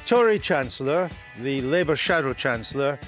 Tory Chancellor, the Labour Shadow Chancellor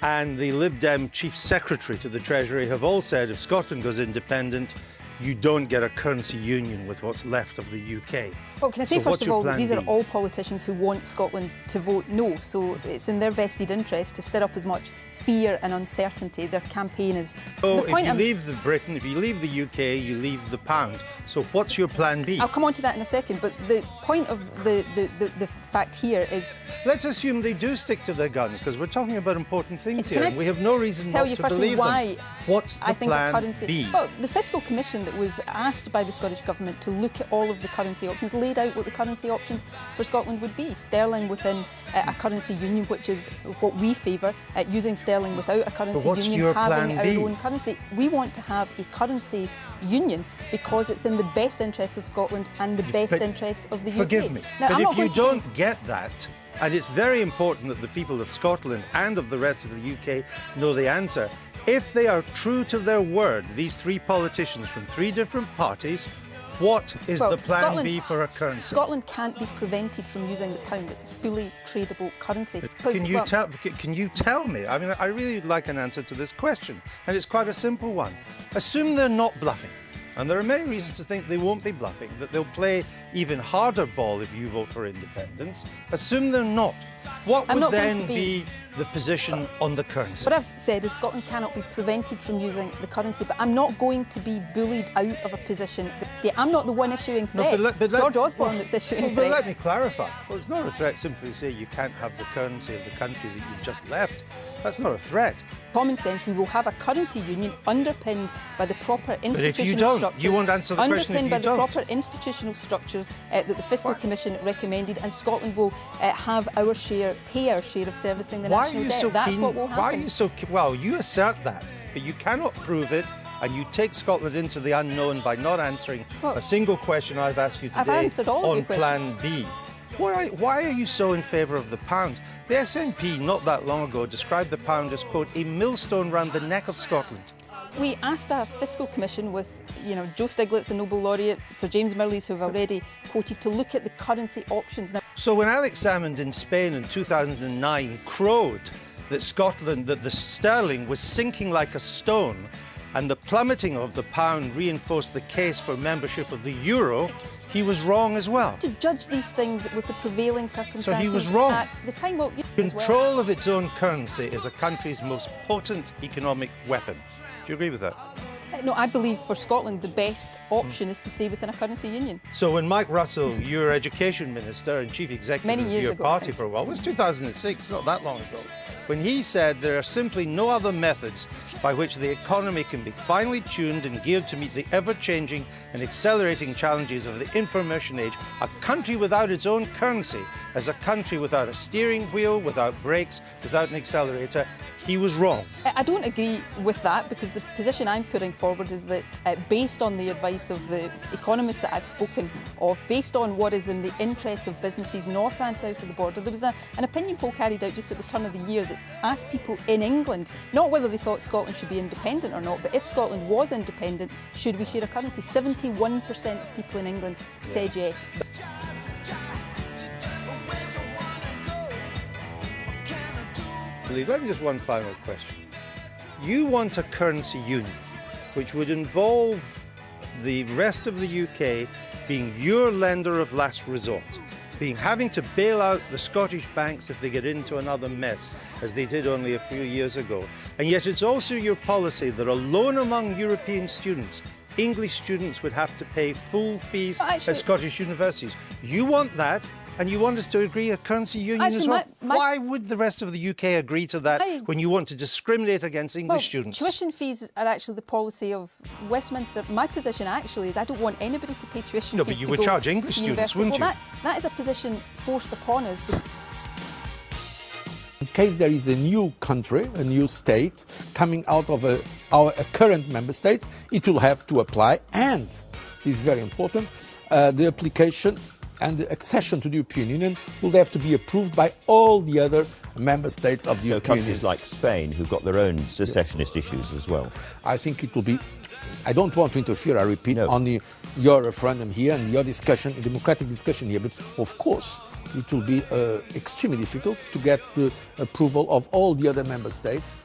and the Lib Dem Chief Secretary to the Treasury have all said if Scotland goes independent, you don't get a currency union with what's left of the UK. Well, can I say first of all that these are B? all politicians who want Scotland to vote no, so it's in their vested interest to stir up as much fear and uncertainty. Their campaign is... So if you leave Britain, if you leave the UK, you leave the pound. So what's your plan B? I'll come on to that in a second, but the point of the fact here is... Let's assume they do stick to their guns, because we're talking about important things here, and we have no reason not to believe them. What's the plan B? Well, the Fiscal Commission that was asked by the Scottish Government to look at all of the currency options laid out what the currency options for Scotland would be. Sterling within a currency union, which is what we favour, using sterling without a currency union, having our own currency. We want to have a currency union because it's in the best interests of Scotland and the best interests of the UK. Forgive me, now, but if you don't get that, and it's very important that the people of Scotland and of the rest of the UK know the answer, if they are true to their word, these three politicians from three different parties, what is the plan B for a currency? Scotland can't be prevented from using the pound. It's a fully tradable currency. Can you tell me? I mean, I really would like an answer to this question, and it's quite a simple one. Assume they're not bluffing, and there are many reasons to think they won't be bluffing, that they'll play even harder ball if you vote for independence. Assume they're not. What would then be the position on the currency? What I've said is Scotland cannot be prevented from using the currency, but I'm not going to be bullied out of a position. I'm not the one issuing threats. It's George Osborne that's issuing threats. But let me clarify. Well, it's not a threat simply to say you can't have the currency of the country that you've just left. That's not a threat. Common sense, we will have a currency union underpinned by the proper institutional structures. But if you don't, you won't answer the question if you don't. Underpinned by the proper institutional structures that the Fiscal Commission recommended, and Scotland will have our share, pay our share of servicing the national debt. That's what will happen. Why are you so keen? Well, you assert that, but you cannot prove it, and you take Scotland into the unknown by not answering a single question I've asked you today on Plan B. Why are you so in favour of the pound? The SNP, not that long ago, described the pound as, quote, a millstone round the neck of Scotland. We asked a Fiscal Commission with, Joe Stiglitz, a Nobel laureate, Sir James Mirrlees, who have already quoted, to look at the currency options. Now, so when Alex Salmond in Spain in 2009 crowed that the sterling was sinking like a stone and the plummeting of the pound reinforced the case for membership of the euro, he was wrong as well. To judge these things with the prevailing circumstances. So he was wrong. At the time, Control of its own currency is a country's most potent economic weapon. Do you agree with that? No, I believe for Scotland the best option is to stay within a currency union. So when Mike Russell, your education minister and chief executive of your party for a while, it was 2006, not that long ago, when he said there are simply no other methods by which the economy can be finely tuned and geared to meet the ever-changing and accelerating challenges of the information age, a country without its own currency as a country without a steering wheel, without brakes, without an accelerator, he was wrong. I don't agree with that, because the position I'm putting forward is that based on the advice of the economists that I've spoken of, based on what is in the interests of businesses north and south of the border, there was an opinion poll carried out just at the turn of the year that asked people in England, not whether they thought Scotland should be independent or not, but if Scotland was independent, should we share a currency? 71% of people in England said yes. Let me just one final question. You want a currency union, which would involve the rest of the UK being your lender of last resort, having to bail out the Scottish banks if they get into another mess, as they did only a few years ago. And yet it's also your policy that alone among European students, English students would have to pay full fees at Scottish universities. You want that, and you want us to agree a currency union as well? Why would the rest of the UK agree to that when you want to discriminate against English students? Tuition fees are actually the policy of Westminster. My position actually is I don't want anybody to pay tuition fees. No, but you would charge English students, wouldn't you? That is a position forced upon us. In case there is a new country, a new state, coming out of our current member state, it will have to apply, and this is very important, the application and the accession to the European Union will have to be approved by all the other member states of the European Union. Countries like Spain, who've got their own secessionist issues as well. I think it will be... I don't want to interfere, I repeat, on your referendum here and your discussion, democratic discussion here, but of course it will be extremely difficult to get the approval of all the other member states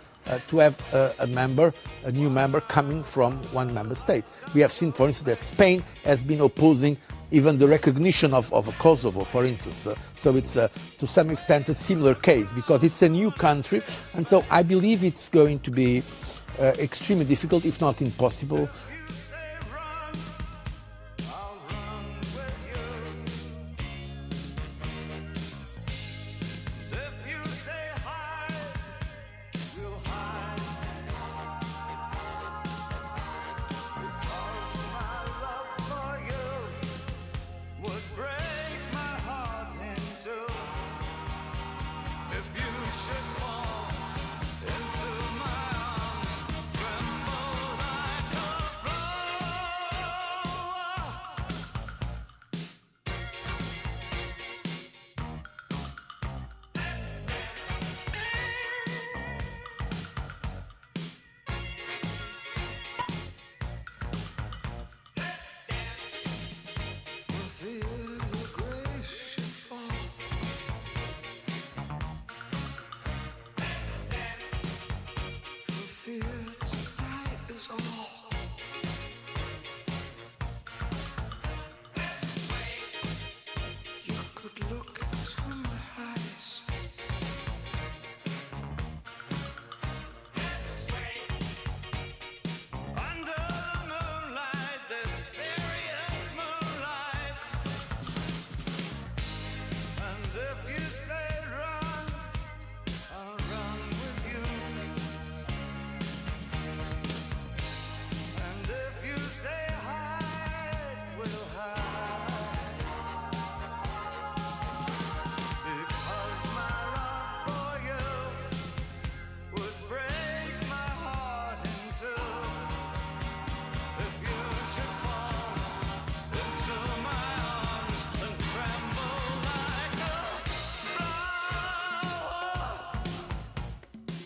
to have a new member coming from one member state. We have seen, for instance, that Spain has been opposing even the recognition of Kosovo, for instance. So it's to some extent a similar case because it's a new country, and so I believe it's going to be extremely difficult, if not impossible.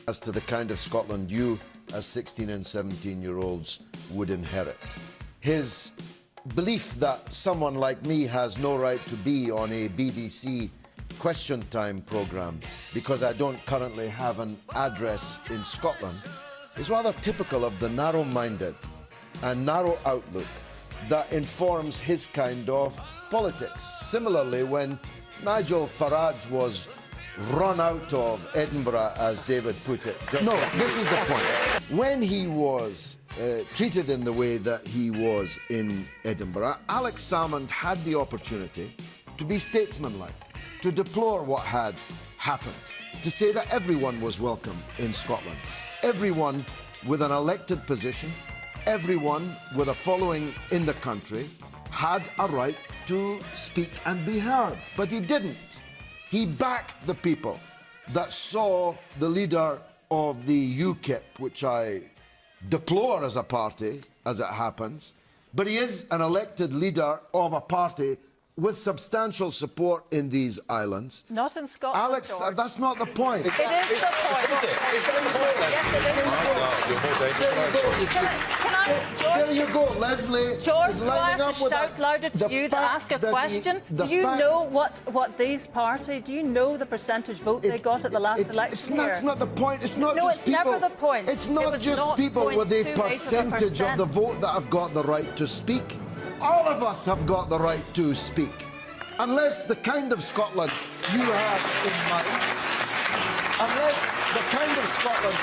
As to the kind of Scotland you, as 16 and 17-year-olds, would inherit. His belief that someone like me has no right to be on a BBC Question Time programme because I don't currently have an address in Scotland is rather typical of the narrow-minded and narrow outlook that informs his kind of politics. Similarly, when Nigel Farage was run out of Edinburgh, as David put it. This is the point. When he was treated in the way that he was in Edinburgh, Alex Salmond had the opportunity to be statesmanlike, to deplore what had happened, to say that everyone was welcome in Scotland. Everyone with an elected position, everyone with a following in the country had a right to speak and be heard, but he didn't. He backed the people that saw the leader of the UKIP, which I deplore as a party, as it happens, but he is an elected leader of a party with substantial support in these islands. Not in Scotland, Alex, George. that's not the point. It is the point. There you go, Leslie. George, is do I lining have up to with shout louder to you to ask a question? Do you know what these party, do you know the percentage vote they got at the last election here? That's not the point. It's not No, just it's people. never the point. It's not It was just people with a 0.28 percentage of the vote that have got the right to speak. All of us have got the right to speak. Unless the kind of Scotland you have in mind, unless the kind of Scotland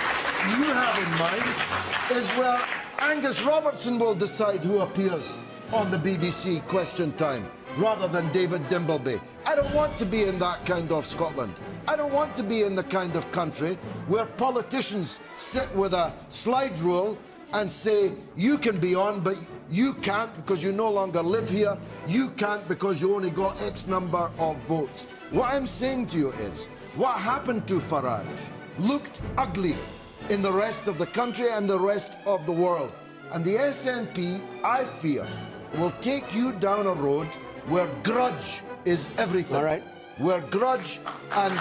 you have in mind is where Angus Robertson will decide who appears on the BBC Question Time rather than David Dimbleby. I don't want to be in that kind of Scotland. I don't want to be in the kind of country where politicians sit with a slide rule and say, you can be on, but you can't because you no longer live here. You can't because you only got X number of votes. What I'm saying to you is, what happened to Farage looked ugly in the rest of the country and the rest of the world. And the SNP, I fear, will take you down a road where grudge is everything. All right. Where grudge and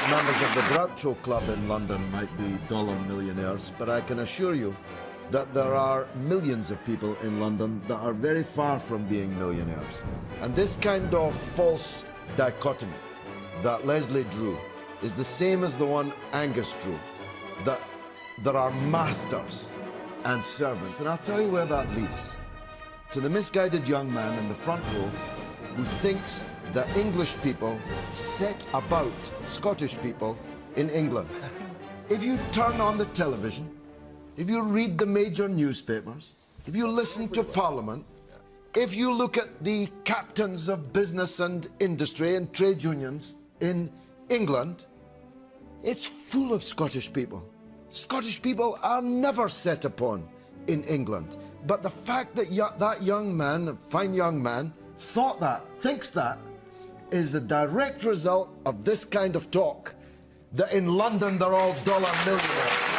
members of the Groucho Club in London might be dollar millionaires, but I can assure you that there are millions of people in London that are very far from being millionaires. And this kind of false dichotomy that Leslie drew is the same as the one Angus drew, that there are masters and servants. And I'll tell you where that leads. To the misguided young man in the front row who thinks that English people set about Scottish people in England. If you turn on the television, if you read the major newspapers, if you listen to Parliament, if you look at the captains of business and industry and trade unions in England, it's full of Scottish people. Scottish people are never set upon in England. But the fact that that young man, a fine young man, thought that, thinks that, is a direct result of this kind of talk, that in London they're all dollar millionaires.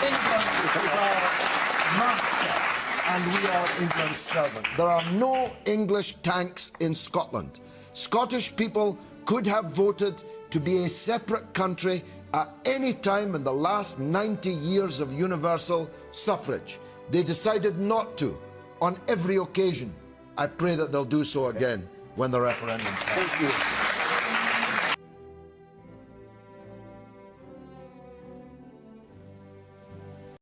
England is our master and we are England's servant. There are no English tanks in Scotland. Scottish people could have voted to be a separate country at any time in the last 90 years of universal suffrage. They decided not to on every occasion. I pray that they'll do so again when the referendum comes. Thank you.